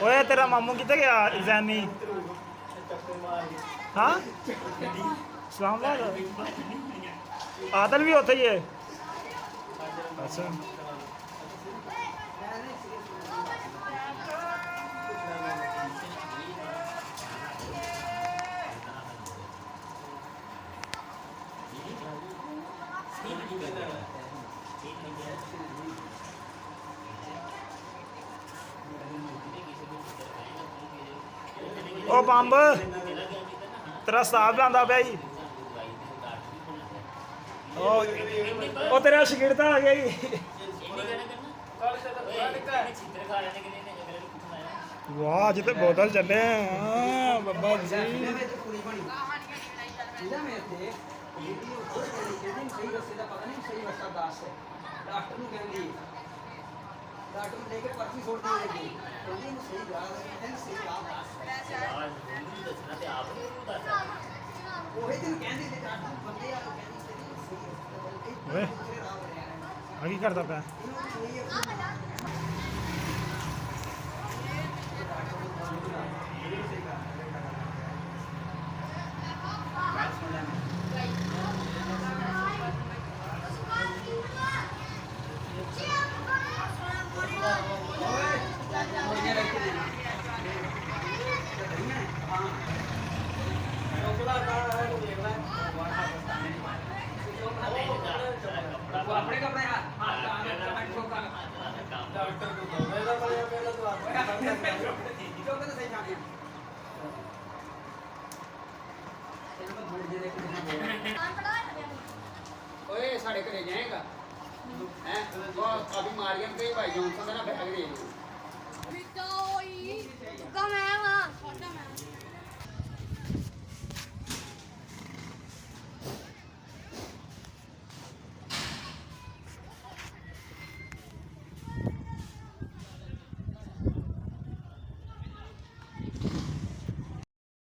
ਓਏ ਤੇਰਾ ਮਾਮੂ ਕਿੱਥੇ ਗਿਆ ਜ਼ੈਨੀ ਹਾਂ ਇਸਲਾਮਾਬਾਦ ਆਦਲ ਵੀ ਉੱਥੇ ਹੀ ਹੈ ਅੱਛਾ ਉਹ ਬੰਬ ਤੇਰਾ ਸਾਹ ਲਾਂਦਾ ਪਿਆ ਜੀ ਉਹ ਤੇਰਾ ਸ਼ਗਿਰਦ ਆ ਗਿਆ ਜੀ ਵਾਹ ਅੱਜ ਤੇ ਬੋਤਲ ਚੱਲੇ ਹਾਂ ਬੱਬਾ ਜੀ ਡਾਕਟਰ ਨੂੰ ਕਹਿੰਦੀ ਡਾਕਟਰ ਨੂੰ ਲੈ ਕੇ ਪਰਚੀ ਛੋੜ ਦੇਗੀ ਕਹਿੰਦੀ ਇਹਨੂੰ ਸਹੀ ਰਾਹ ਹੈ ਸਹੀ ਰਾਹ ਦੱਸਣਾ ਤੇ ਆਪ ਨੂੰ ਦੱਸਣਾ ਉਹੀ ਦਿਨ ਕਹਿੰਦੀ ਤੇ ਡਾਕਟਰ ਬੰਦੇ ਆ ਕਹਿੰਦੀ ਸਹੀ ਓਏ ਆ ਕੀ ਕਰਦਾ ਪਿਆ ਆਪਣੇ ਕੱਪੜੇ ਹੱਥ ਡਾਕਟਰ ਨੂੰ ਦੋਵੇਂ ਦਾ ਬਣਿਆ ਪਹਿਲਾਂ ਤੋਂ ਆਪਣੇ ਜੋ ਕਹਿੰਦੇ ਸਹੀ ਖਾਣੇ ਇਹਨਾਂ ਨੂੰ ਥੋੜੀ ਜਿਹੀ ਦੇਖ ਓਏ ਸਾਡੇ ਘਰੇ ਜਾਏਗਾ ਹੈ ਉਹ ਕਾਫੀ ਮਾਰੀਆਂ ਕਈ ਭਾਈ ਜੌਨਸਨ ਦਾ ਨਾ ਬੈਗ ਦੇ